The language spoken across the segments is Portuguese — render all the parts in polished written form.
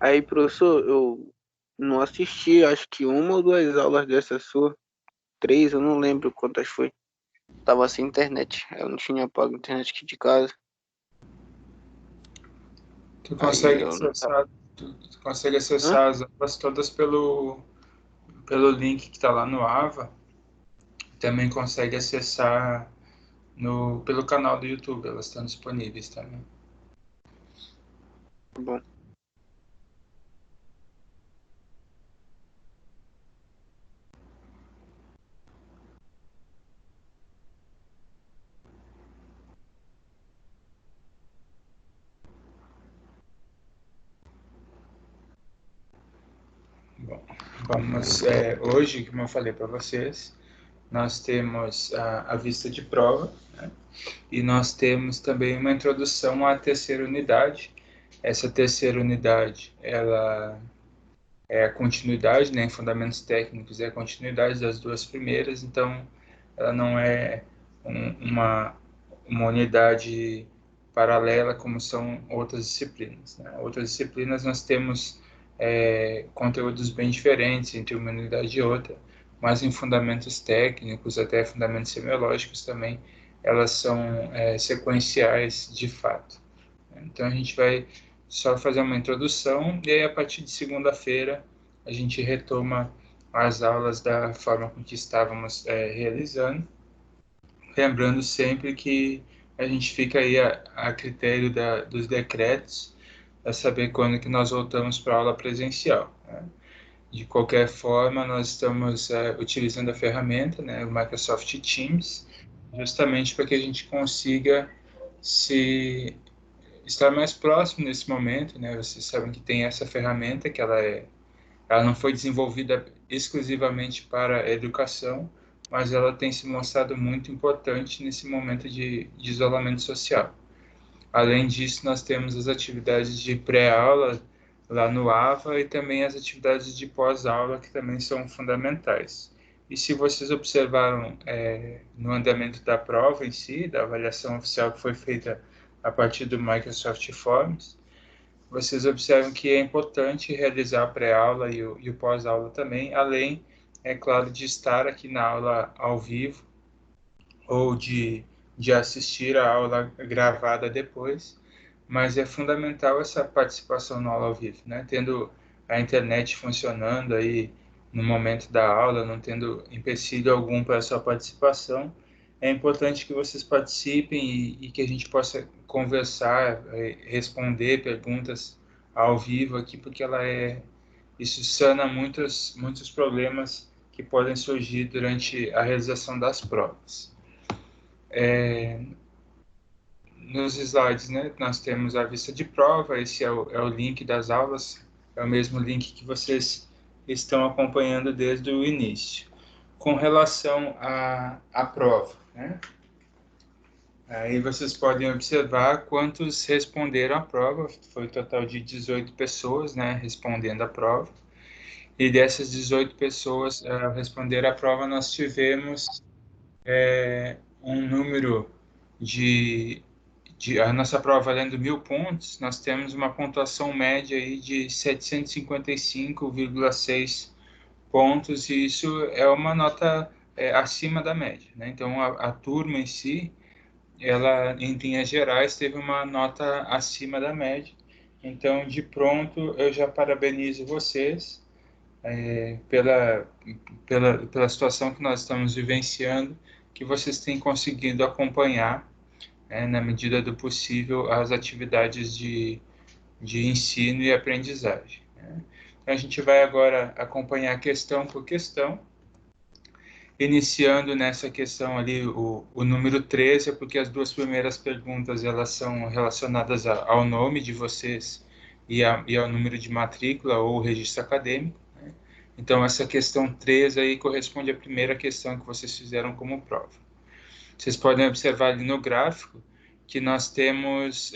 Aí, professor, eu não assisti, acho que uma ou duas aulas dessa sua, três, eu não lembro quantas foi. Tava sem internet, eu não tinha pago a internet aqui de casa. Tu Aí consegue eu não tava. acessar, tu consegue Hã? acessar as aulas todas pelo link que está lá no AVA. Também consegue acessar pelo canal do YouTube, elas estão disponíveis também. Tá bom. Bom, hoje, como eu falei para vocês, nós temos a vista de prova, né? E nós temos também uma introdução à terceira unidade. Essa terceira unidade, ela é a continuidade, né, em fundamentos técnicos, é a continuidade das duas primeiras, então ela não é uma unidade paralela como são outras disciplinas, né? Outras disciplinas nós temos conteúdos bem diferentes entre uma unidade e outra, mas em fundamentos técnicos, até fundamentos semiológicos também, elas são sequenciais de fato. Então a gente vai só fazer uma introdução e aí a partir de segunda-feira a gente retoma as aulas da forma com que estávamos realizando, lembrando sempre que a gente fica aí a critério dos decretos para saber quando que nós voltamos para a aula presencial, né? De qualquer forma, nós estamos utilizando a ferramenta, né, o Microsoft Teams, justamente para que a gente consiga se estar mais próximo nesse momento, né? Vocês sabem que tem essa ferramenta que ela não foi desenvolvida exclusivamente para a educação, mas ela tem se mostrado muito importante nesse momento de isolamento social. Além disso, nós temos as atividades de pré-aula lá no AVA e também as atividades de pós-aula que também são fundamentais. E se vocês observaram no andamento da prova em si, da avaliação oficial que foi feita a partir do Microsoft Forms, vocês observam que é importante realizar a pré-aula e o pós-aula também, além, é claro, de estar aqui na aula ao vivo ou de assistir a aula gravada depois, mas é fundamental essa participação na aula ao vivo, né? Tendo a internet funcionando aí no momento da aula, não tendo empecilho algum para a sua participação, é importante que vocês participem e que a gente possa conversar, responder perguntas ao vivo aqui, porque isso sana muitos problemas que podem surgir durante a realização das provas. Nos slides, né, nós temos a vista de prova, esse é o link das aulas, é o mesmo link que vocês estão acompanhando desde o início. Com relação à prova, né, aí vocês podem observar quantos responderam a prova, foi um total de 18 pessoas, né, respondendo a prova, e dessas 18 pessoas responderam a prova, nós tivemos um número de a nossa prova valendo 1.000 pontos, nós temos uma pontuação média aí de 755,6 pontos, e isso é uma nota acima da média, né? Então, a turma em si, ela, em linhas gerais, teve uma nota acima da média. Então, de pronto, eu já parabenizo vocês pela, pela situação que nós estamos vivenciando, que vocês têm conseguido acompanhar na medida do possível, as atividades de ensino e aprendizagem, né? Então, a gente vai agora acompanhar questão por questão, iniciando nessa questão ali o número 13, porque as duas primeiras perguntas elas são relacionadas ao nome de vocês e ao número de matrícula ou registro acadêmico, né? Então, essa questão 13 aí corresponde à primeira questão que vocês fizeram como prova. Vocês podem observar ali no gráfico que nós temos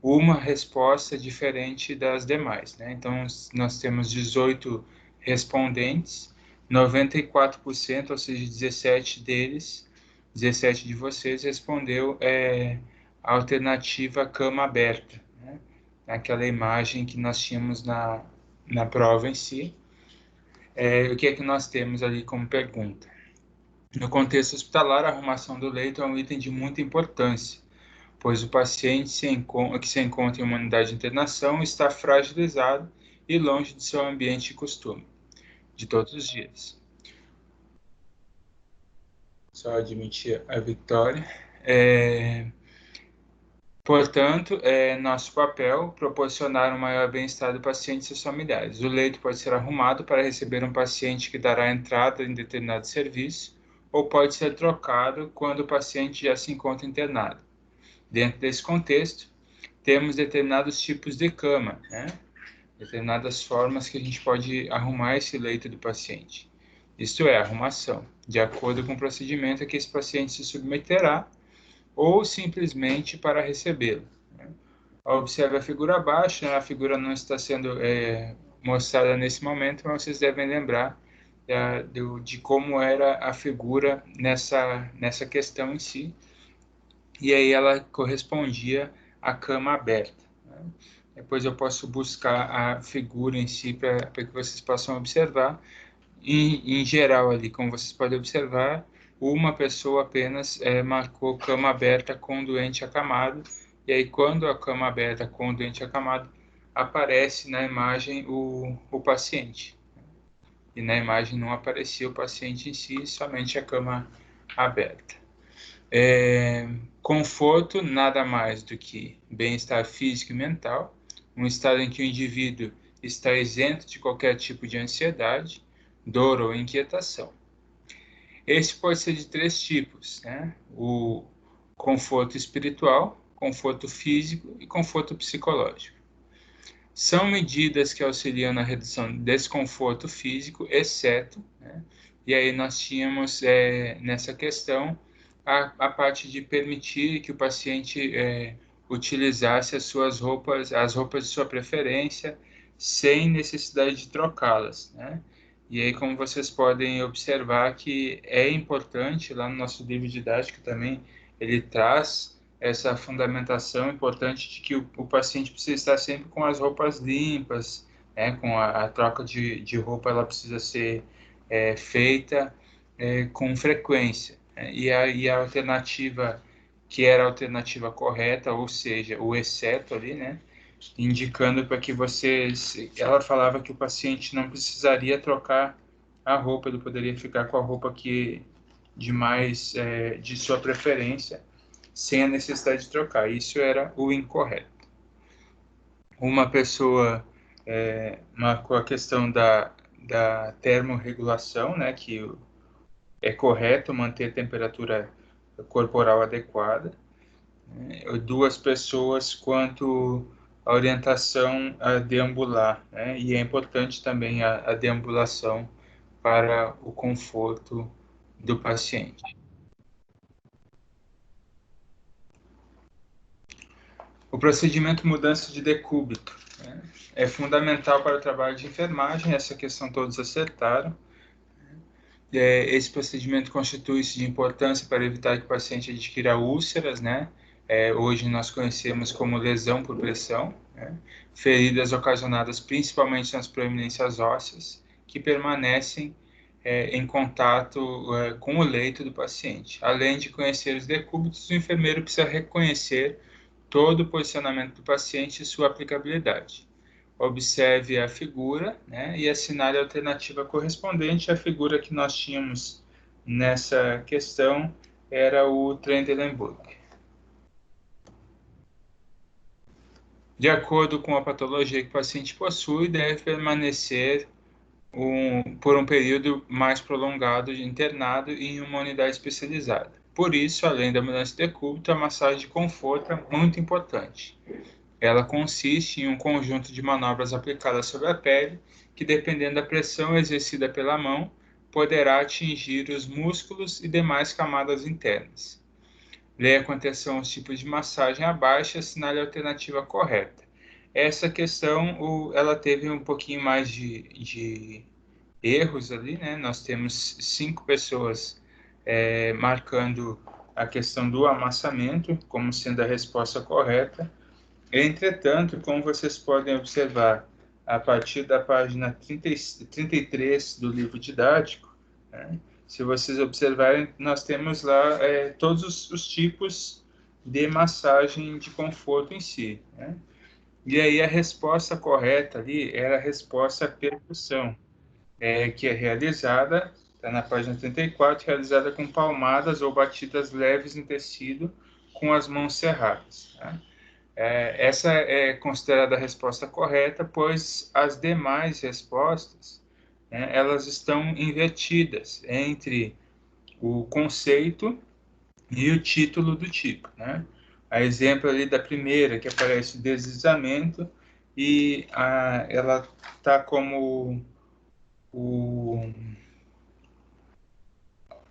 uma resposta diferente das demais, né? Então, nós temos 18 respondentes, 94%, ou seja, 17 deles, 17 de vocês respondeu a alternativa cama aberta, né? naquela imagem que nós tínhamos na prova em si. O que é que nós temos ali como pergunta? No contexto hospitalar, a arrumação do leito é um item de muita importância, pois o paciente que se encontra em uma unidade de internação está fragilizado e longe de seu ambiente de costume, de todos os dias. Só admitir a Vitória. Portanto, é nosso papel proporcionar um maior bem-estar do paciente e seus familiares. O leito pode ser arrumado para receber um paciente que dará entrada em determinado serviço, ou pode ser trocado quando o paciente já se encontra internado. Dentro desse contexto, temos determinados tipos de cama, né? Determinadas formas que a gente pode arrumar esse leito do paciente. Isto é, arrumação, de acordo com o procedimento a que esse paciente se submeterá, ou simplesmente para recebê-lo. Observe a figura abaixo, né? A figura não está sendo mostrada nesse momento, mas vocês devem lembrar de como era a figura nessa questão em si, e aí ela correspondia à cama aberta. Né? Depois eu posso buscar a figura em si para que vocês possam observar. Em geral ali, como vocês podem observar, uma pessoa apenas marcou cama aberta com doente acamado, e aí quando a cama aberta com doente acamado, aparece na imagem o paciente. E na imagem não aparecia o paciente em si, somente a cama aberta. Conforto, nada mais do que bem-estar físico e mental, um estado em que o indivíduo está isento de qualquer tipo de ansiedade, dor ou inquietação. Esse pode ser de 3 tipos, né? O conforto espiritual, conforto físico e conforto psicológico. São medidas que auxiliam na redução do desconforto físico, exceto, né? E aí nós tínhamos nessa questão a parte de permitir que o paciente utilizasse as roupas de sua preferência, sem necessidade de trocá-las, né? E aí, como vocês podem observar, que é importante, lá no nosso livro didático também, ele traz essa fundamentação importante de que o paciente precisa estar sempre com as roupas limpas, né? Com a troca de roupa, ela precisa ser feita com frequência. Né? E a alternativa, que era a alternativa correta, ou seja, o exceto ali, né? Indicando para que ela falava que o paciente não precisaria trocar a roupa, ele poderia ficar com a roupa de sua preferência, sem a necessidade de trocar. Isso era o incorreto. Uma pessoa marcou a questão da termorregulação, né, que é correto manter a temperatura corporal adequada. 2 pessoas quanto a orientação a deambular, né? E é importante também a deambulação para o conforto do paciente. O procedimento mudança de decúbito, né? É fundamental para o trabalho de enfermagem, essa questão todos acertaram. Esse procedimento constitui-se de importância para evitar que o paciente adquira úlceras, né? Hoje nós conhecemos como lesão por pressão, né? Feridas ocasionadas principalmente nas proeminências ósseas, que permanecem em contato com o leito do paciente. Além de conhecer os decúbitos, o enfermeiro precisa reconhecer todo o posicionamento do paciente e sua aplicabilidade. Observe a figura, né, e assinale a alternativa correspondente. A figura que nós tínhamos nessa questão era o Trendelenburg. De acordo com a patologia que o paciente possui, deve permanecer por um período mais prolongado de internado em uma unidade especializada. Por isso, além da mudança de decúbito, a massagem de conforto é muito importante. Ela consiste em um conjunto de manobras aplicadas sobre a pele, que, dependendo da pressão exercida pela mão, poderá atingir os músculos e demais camadas internas. Leia com atenção os tipos de massagem abaixo e assinale a alternativa correta. Essa questão, ela teve um pouquinho mais de erros ali, né? Nós temos 5 pessoas marcando a questão do amassamento como sendo a resposta correta, Entretanto, como vocês podem observar, a partir da página 33 do livro didático, né, se vocês observarem, nós temos lá todos os tipos de massagem de conforto em si, né? E aí a resposta correta ali era a resposta à percussão, que é realizada, está na página 34, realizada com palmadas ou batidas leves em tecido com as mãos cerradas. Tá? Essa é considerada a resposta correta, pois as demais respostas, né, elas estão invertidas entre o conceito e o título do tipo, né? A exemplo ali da primeira, que aparece o deslizamento, e ela está como o,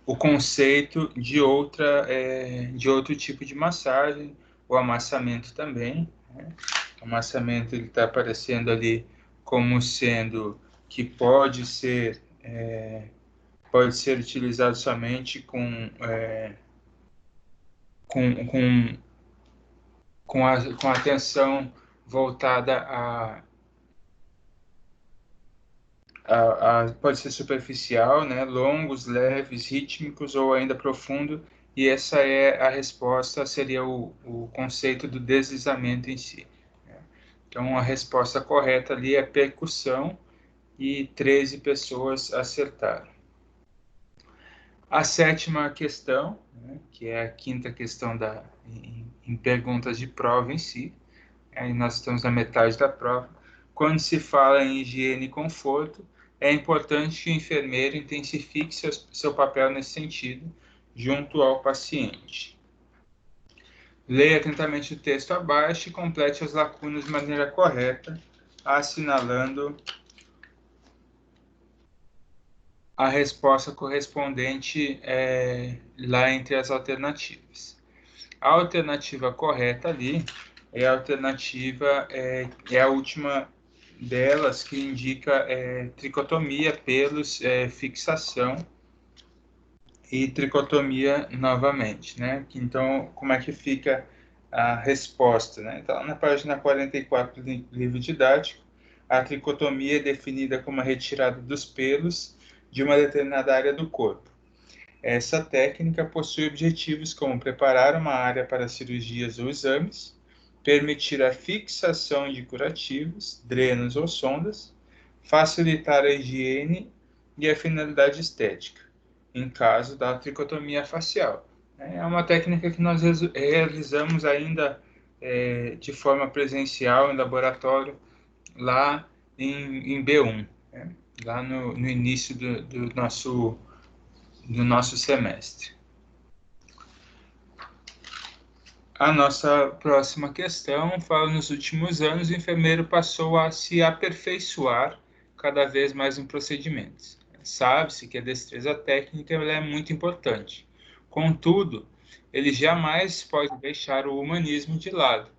o conceito de outro tipo de massagem, o amassamento também, né? O amassamento ele está aparecendo ali como sendo que pode ser utilizado somente com, com, com a atenção voltada pode ser superficial, né, longos, leves, rítmicos ou ainda profundo, e essa é a resposta, seria o conceito do deslizamento em si. Né? Então, a resposta correta ali é percussão, e 13 pessoas acertaram. A sétima questão, né, que é a quinta questão em perguntas de prova em si, aí nós estamos na metade da prova. Quando se fala em higiene e conforto, é importante que o enfermeiro intensifique seu papel nesse sentido, junto ao paciente. Leia atentamente o texto abaixo e complete as lacunas de maneira correta, assinalando a resposta correspondente lá entre as alternativas. A alternativa correta ali é a alternativa, é a última delas, que indica tricotomia, pelos, fixação e tricotomia novamente, né? Então, como é que fica a resposta, né? Então, na página 44 do livro didático, a tricotomia é definida como a retirada dos pelos de uma determinada área do corpo. Essa técnica possui objetivos como preparar uma área para cirurgias ou exames, permitir a fixação de curativos, drenos ou sondas, facilitar a higiene e a finalidade estética, em caso da tricotomia facial. É uma técnica que nós realizamos ainda de forma presencial em laboratório lá em B1, né? Lá no início do nosso semestre. A nossa próxima questão fala: nos últimos anos, o enfermeiro passou a se aperfeiçoar cada vez mais em procedimentos. Sabe-se que a destreza técnica é muito importante. Contudo, ele jamais pode deixar o humanismo de lado,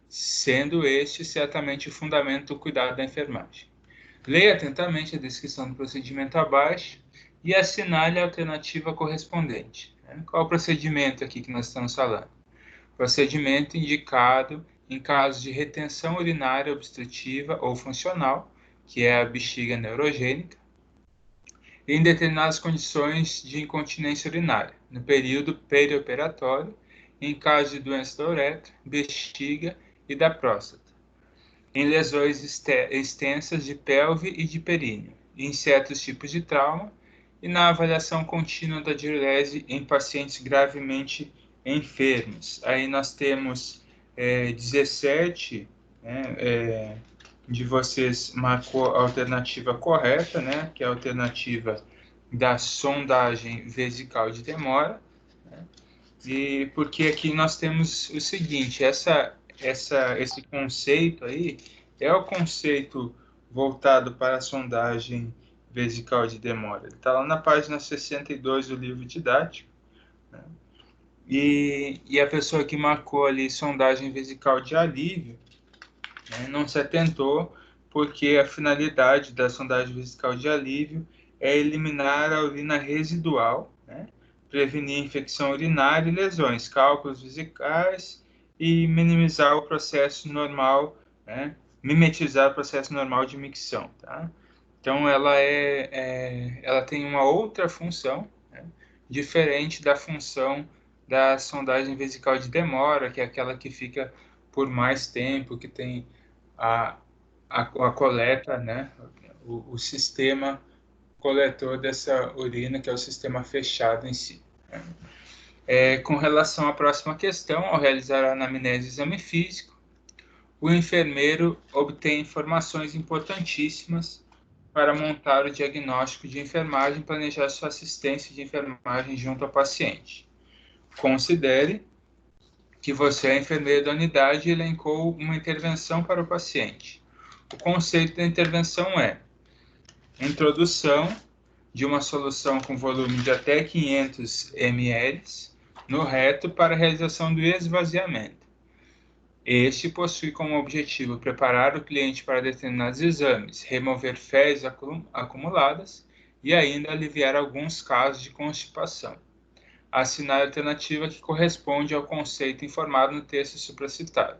sendo este certamente o fundamento do cuidado da enfermagem. Leia atentamente a descrição do procedimento abaixo e assinale a alternativa correspondente. Qual é o procedimento aqui que nós estamos falando? Procedimento indicado em caso de retenção urinária obstrutiva ou funcional, que é a bexiga neurogênica, em determinadas condições de incontinência urinária, no período perioperatório, em caso de doença da uretra, bexiga e da próstata, em lesões extensas de pelve e de períneo, em certos tipos de trauma e na avaliação contínua da diurese em pacientes gravemente enfermos. Aí nós temos 17, né, de vocês marcou a alternativa correta, né, que é a alternativa da sondagem vesical de demora, né, e porque aqui nós temos o seguinte: esse conceito aí é o conceito voltado para a sondagem vesical de demora. Ele está lá na página 62 do livro didático, né? E a pessoa que marcou ali sondagem vesical de alívio, né, não se atentou, porque a finalidade da sondagem vesical de alívio é eliminar a urina residual, né, prevenir infecção urinária e lesões, cálculos vesicais e minimizar o processo normal, né? Mimetizar o processo normal de micção, tá? Então, ela tem uma outra função, né? Diferente da função da sondagem vesical de demora, que é aquela que fica por mais tempo, que tem a coleta, né? O sistema coletor dessa urina, que é o sistema fechado em si. Com relação à próxima questão, ao realizar a anamnese e exame físico, o enfermeiro obtém informações importantíssimas para montar o diagnóstico de enfermagem e planejar sua assistência de enfermagem junto ao paciente. Considere que você é enfermeiro da unidade e elencou uma intervenção para o paciente. O conceito da intervenção é introdução de uma solução com volume de até 500 ml no reto para a realização do esvaziamento. Este possui como objetivo preparar o cliente para determinados exames, remover fezes acumuladas e ainda aliviar alguns casos de constipação. Assinar a alternativa que corresponde ao conceito informado no texto supracitado.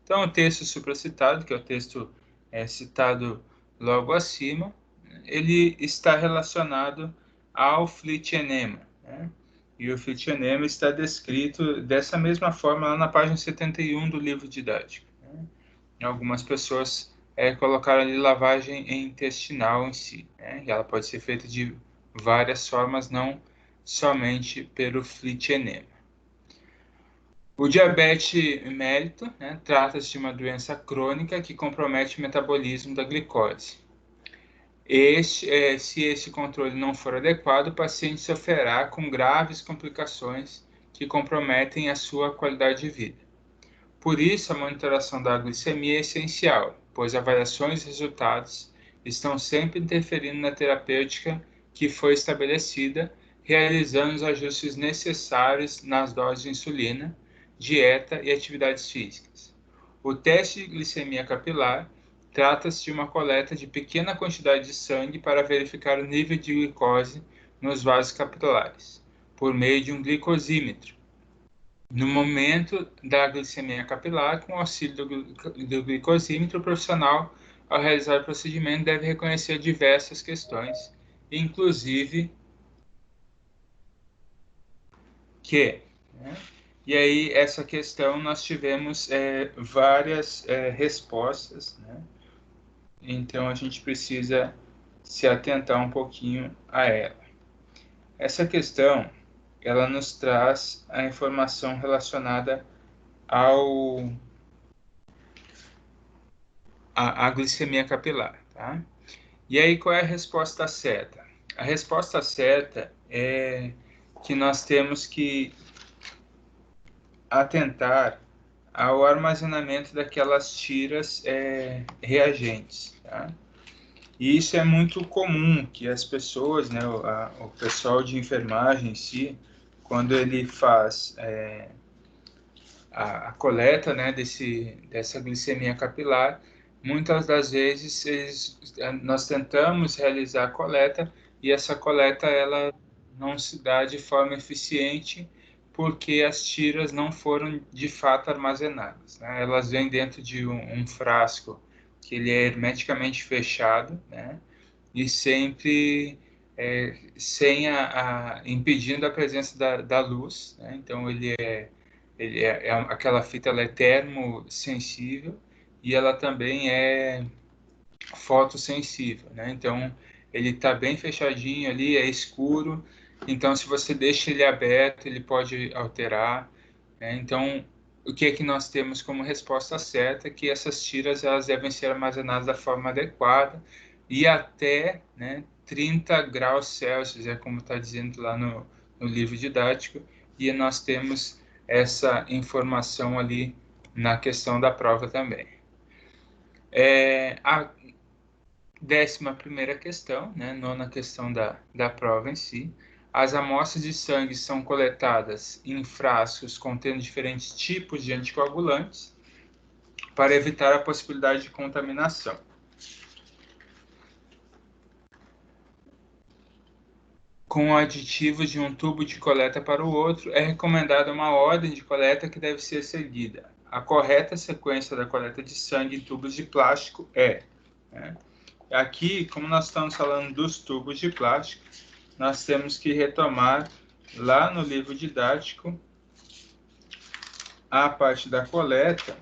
Então, o texto supracitado, que é o texto citado logo acima, ele está relacionado ao flitionema, né? E o flitionema está descrito dessa mesma forma lá na página 71 do livro didático, né? Algumas pessoas colocaram ali lavagem intestinal em si, né? E ela pode ser feita de várias formas, não somente pelo flitionema. O diabetes mellitus, né, trata-se de uma doença crônica que compromete o metabolismo da glicose. Se esse controle não for adequado, o paciente sofrerá com graves complicações que comprometem a sua qualidade de vida. Por isso, a monitoração da glicemia é essencial, pois avaliações e resultados estão sempre interferindo na terapêutica que foi estabelecida, realizando os ajustes necessários nas doses de insulina, dieta e atividades físicas. O teste de glicemia capilar trata-se de uma coleta de pequena quantidade de sangue para verificar o nível de glicose nos vasos capilares, por meio de um glicosímetro. No momento da glicemia capilar, com o auxílio do glicosímetro, o profissional, ao realizar o procedimento, deve reconhecer diversas questões, inclusive que, né? E aí, essa questão, nós tivemos várias respostas, né? Então, a gente precisa se atentar um pouquinho a ela. Essa questão, ela nos traz a informação relacionada à glicemia capilar, tá? E aí, qual é a resposta certa? A resposta certa é que nós temos que atentar ao armazenamento daquelas tiras reagentes, tá? E isso é muito comum, que as pessoas, né, o pessoal de enfermagem em si, quando ele faz a coleta, né, dessa glicemia capilar, muitas das vezes nós tentamos realizar a coleta e essa coleta ela não se dá de forma eficiente porque as tiras não foram de fato armazenadas, né? Elas vêm dentro de um frasco que ele é hermeticamente fechado, né? E sempre sem impedindo a presença da luz, né? Então aquela fita ela é termosensível e ela também é fotossensível, né? Então ele está bem fechadinho ali, é escuro. Então se você deixa ele aberto, ele pode alterar, né? Então o que é que nós temos como resposta certa? Que essas tiras elas devem ser armazenadas da forma adequada e até, né, 30 graus Celsius, é como está dizendo lá no livro didático, e nós temos essa informação ali na questão da prova também. A 11ª questão, né, nona questão da prova em si. As amostras de sangue são coletadas em frascos contendo diferentes tipos de anticoagulantes para evitar a possibilidade de contaminação. com aditivos de um tubo de coleta para o outro, é recomendada uma ordem de coleta que deve ser seguida. A correta sequência da coleta de sangue em tubos de plástico é... Né? Aqui, como nós estamos falando dos tubos de plástico, nós temos que retomar lá no livro didático a parte da coleta,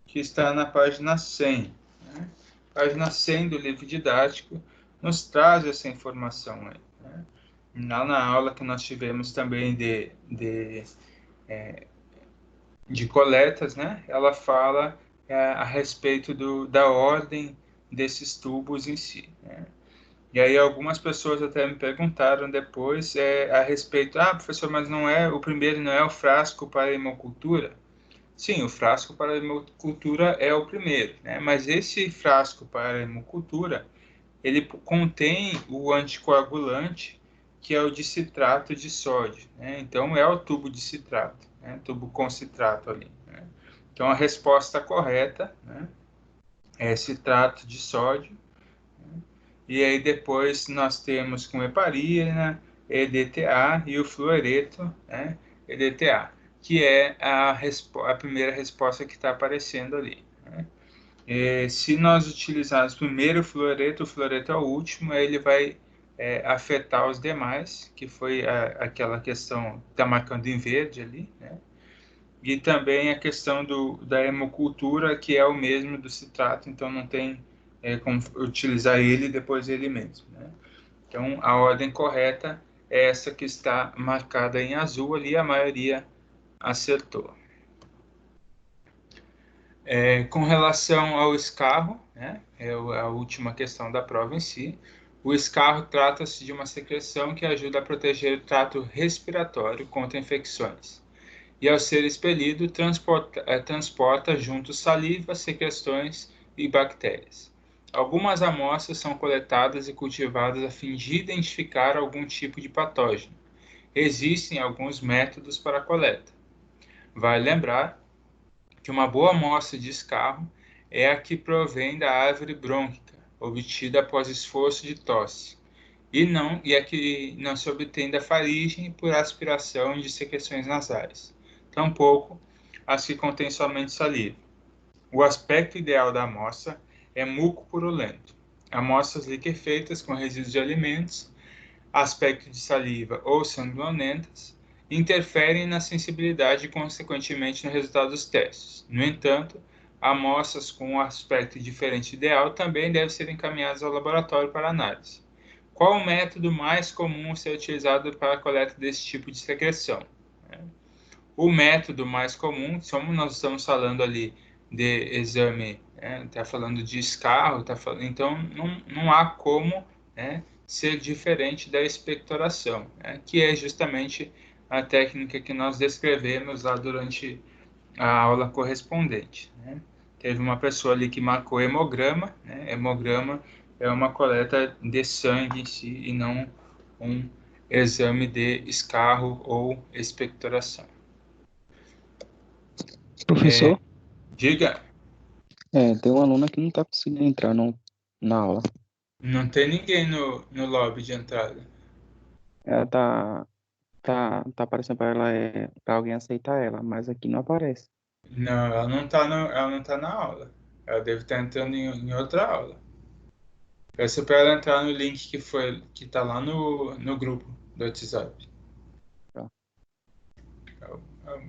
que está na página 100. Né? Página 100 do livro didático nos traz essa informação aí. Né? Lá na aula que nós tivemos também de coletas, né? Ela fala a respeito da ordem desses tubos em si. Né? E aí algumas pessoas até me perguntaram depois a respeito, professor, mas não é o primeiro, não é o frasco para a hemocultura? Sim, o frasco para a hemocultura é o primeiro, né? Mas esse frasco para a hemocultura, ele contém o anticoagulante, que é o dicitrato de sódio, né? Então é o tubo de citrato, né? Tubo com citrato ali, né? Então a resposta correta, né, é citrato de sódio. E aí depois nós temos com heparina, EDTA e o fluoreto, né, EDTA, que é a primeira resposta que está aparecendo ali. Né? Se nós utilizarmos primeiro o fluoreto é o último, aí ele vai afetar os demais, que foi aquela questão que está marcando em verde ali, né? E também a questão da hemocultura, que é o mesmo do citrato, então não tem como utilizar ele e depois ele mesmo. Né? Então, a ordem correta é essa que está marcada em azul ali, a maioria acertou. Com relação ao escarro, né, é a última questão da prova em si, o escarro trata-se de uma secreção que ajuda a proteger o trato respiratório contra infecções. E ao ser expelido, transporta junto saliva, secreções e bactérias. Algumas amostras são coletadas e cultivadas a fim de identificar algum tipo de patógeno. Existem alguns métodos para a coleta. Vale lembrar que uma boa amostra de escarro é a que provém da árvore brônquica, obtida após esforço de tosse, e a que não se obtém da faringe por aspiração de secreções nasais. Tampouco as que contêm somente saliva. O aspecto ideal da amostra é muco purulento. Amostras liquefeitas com resíduos de alimentos, aspecto de saliva ou sanguinolentas, interferem na sensibilidade e, consequentemente, no resultado dos testes. No entanto, amostras com um aspecto diferente ideal também devem ser encaminhadas ao laboratório para análise. Qual o método mais comum a ser utilizado para a coleta desse tipo de secreção? O método mais comum, como nós estamos falando ali de exame, está falando de escarro, então não há como ser diferente da expectoração, que é justamente a técnica que nós descrevemos lá durante a aula correspondente. Teve uma pessoa ali que marcou hemograma, hemograma é uma coleta de sangue em si e não um exame de escarro ou expectoração. Professor, Diga. tem uma aluna que não está conseguindo entrar na aula. Não tem ninguém no lobby de entrada. Ela tá aparecendo para ela, para alguém aceitar ela, mas aqui não aparece. Não, ela não tá na aula. Ela deve estar entrando em outra aula. Peça para ela entrar no link que tá lá no grupo do WhatsApp. Tá.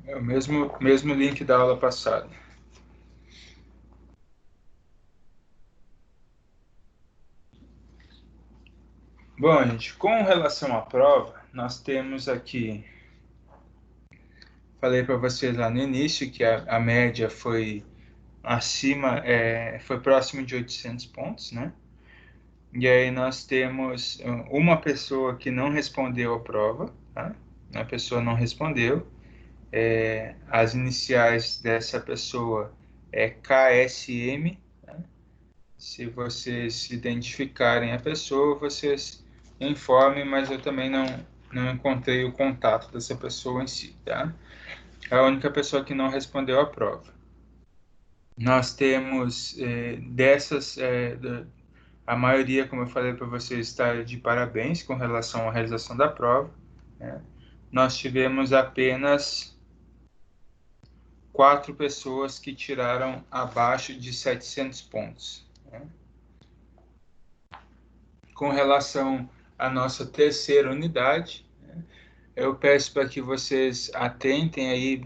É o mesmo link da aula passada. Bom, gente, com relação à prova, nós temos aqui, falei para vocês lá no início que a média foi foi próximo de 800 pontos, né? E aí nós temos uma pessoa que não respondeu a prova, tá? A pessoa não respondeu. As iniciais dessa pessoa é KSM, né? Se vocês identificarem a pessoa, vocês informem, mas eu também não encontrei o contato dessa pessoa em si, tá? É a única pessoa que não respondeu a prova. Nós temos A maioria, como eu falei para vocês, está de parabéns com relação à realização da prova, né? Nós tivemos apenas 4 pessoas que tiraram abaixo de 700 pontos, né? Com relação à nossa terceira unidade, né, eu peço para que vocês atentem aí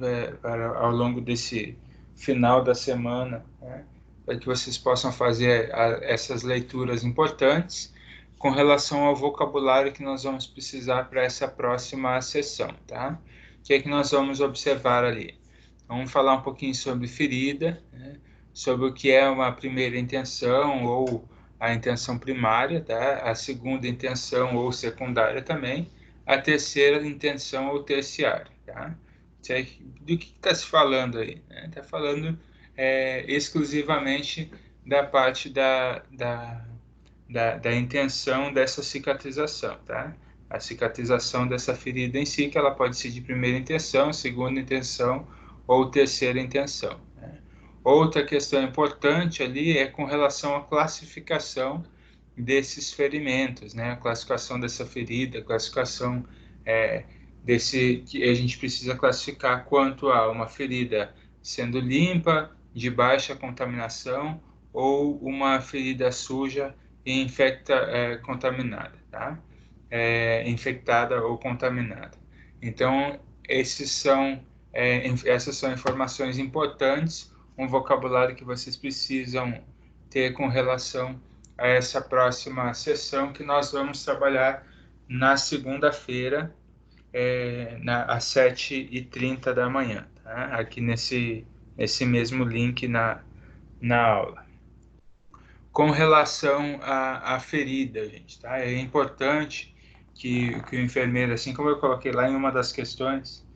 ao longo desse final da semana, né, para que vocês possam fazer essas leituras importantes com relação ao vocabulário que nós vamos precisar para essa próxima sessão, tá? O que é que nós vamos observar ali? Vamos falar um pouquinho sobre ferida, né, sobre o que é uma primeira intenção ou a intenção primária, tá? A segunda intenção ou secundária também, a terceira intenção ou terciária, tá? Do que está se falando aí? Está falando exclusivamente da parte da intenção dessa cicatrização, tá? A cicatrização dessa ferida em si, que ela pode ser de primeira intenção, segunda intenção ou terceira intenção, né? Outra questão importante ali é com relação à classificação desses ferimentos, né? A classificação dessa ferida, a classificação desse que a gente precisa classificar quanto a uma ferida sendo limpa, de baixa contaminação, ou uma ferida suja e contaminada, tá? Infectada ou contaminada. Então, essas são informações importantes, um vocabulário que vocês precisam ter com relação a essa próxima sessão que nós vamos trabalhar na segunda-feira, às 7h30 da manhã, tá? Aqui nesse mesmo link na aula. Com relação à ferida, gente, tá? É importante que o enfermeiro, assim como eu coloquei lá em uma das questões,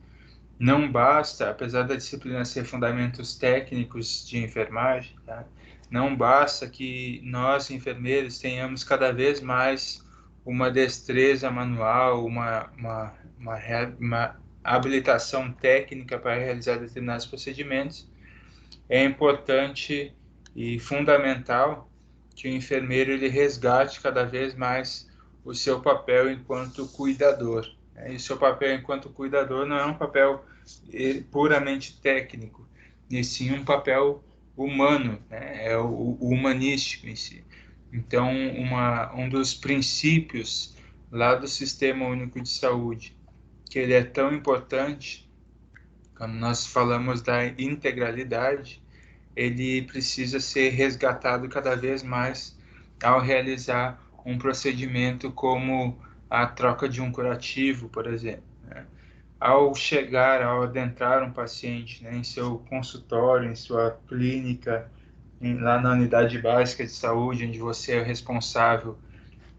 não basta, apesar da disciplina ser fundamentos técnicos de enfermagem, tá? Não basta que nós, enfermeiros, tenhamos cada vez mais uma destreza manual, uma habilitação técnica para realizar determinados procedimentos. É importante e fundamental que o enfermeiro ele resgate cada vez mais o seu papel enquanto cuidador, né? E o seu papel enquanto cuidador não é um papel puramente técnico, e sim um papel humano, né? É o humanístico em si. Então, um dos princípios lá do Sistema Único de Saúde, que ele é tão importante, quando nós falamos da integralidade, ele precisa ser resgatado cada vez mais ao realizar um procedimento como a troca de um curativo, por exemplo, né? Ao adentrar um paciente, né, em seu consultório, em sua clínica, lá na unidade básica de saúde, onde você é responsável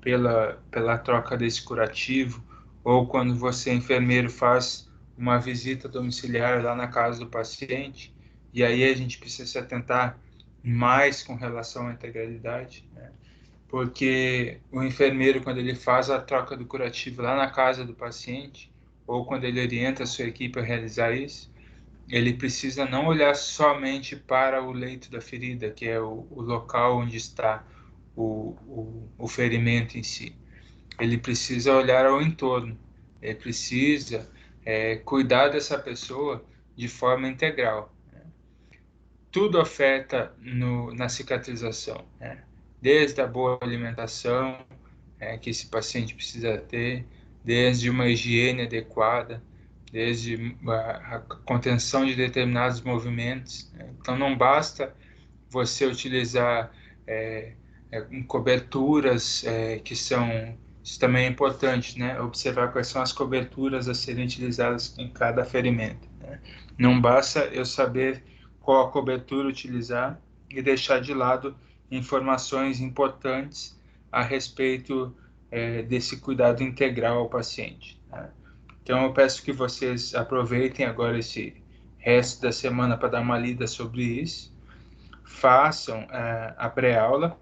pela troca desse curativo, ou quando você, enfermeiro, faz uma visita domiciliar lá na casa do paciente, e aí a gente precisa se atentar mais com relação à integralidade, né? Porque o enfermeiro, quando ele faz a troca do curativo lá na casa do paciente, ou quando ele orienta a sua equipe a realizar isso, ele precisa não olhar somente para o leito da ferida, que é o local onde está o ferimento em si. Ele precisa olhar ao entorno, ele precisa cuidar dessa pessoa de forma integral, né? Tudo afeta na cicatrização, né? Desde a boa alimentação que esse paciente precisa ter, desde uma higiene adequada, desde a contenção de determinados movimentos, né? Então não basta você utilizar coberturas que são, isso também é importante, né? Observar quais são as coberturas a serem utilizadas em cada ferimento, né? Não basta eu saber qual a cobertura utilizar e deixar de lado informações importantes a respeito desse cuidado integral ao paciente, né? Então eu peço que vocês aproveitem agora esse resto da semana para dar uma lida sobre isso, façam a pré-aula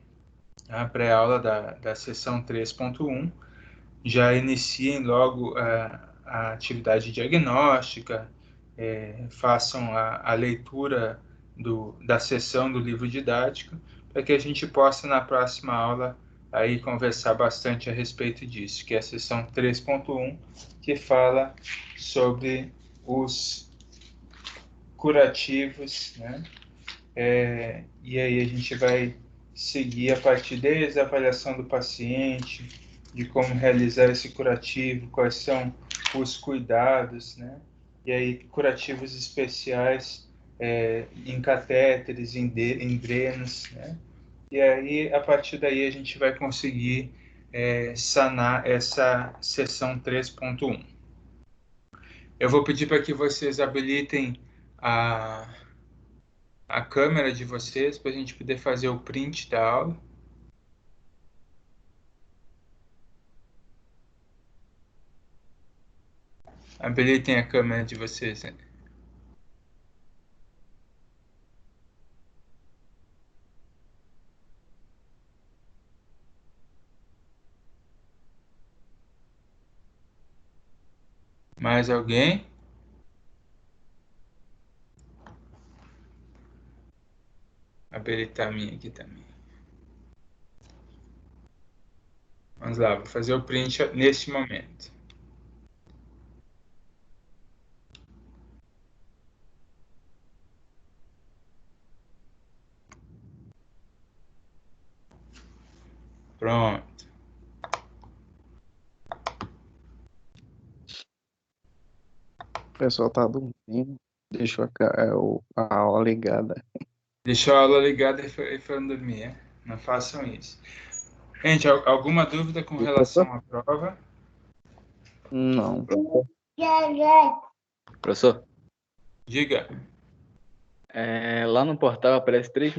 da sessão 3.1, já iniciem logo a atividade diagnóstica, façam a leitura da sessão do livro didático, para que a gente possa, na próxima aula, aí conversar bastante a respeito disso, que é a sessão 3.1, que fala sobre os curativos, né? E aí a gente vai seguir a partir desde a avaliação do paciente, de como realizar esse curativo, quais são os cuidados, né? E aí curativos especiais em catéteres, em drenos, né? E aí a partir daí a gente vai conseguir sanar essa sessão 3.1. Eu vou pedir para que vocês habilitem a câmera de vocês para a gente poder fazer o print da aula. Habilitem a câmera de vocês. Né? Mais alguém? Habilitar a minha aqui também. Vamos lá, vou fazer o print neste momento. Pronto. O pessoal tá dormindo. Deixou a aula ligada. Deixou a aula ligada e foram dormir, é? Não façam isso. Gente, alguma dúvida com relação à prova? Não. Professor, Diga. lá no portal aparece 3.000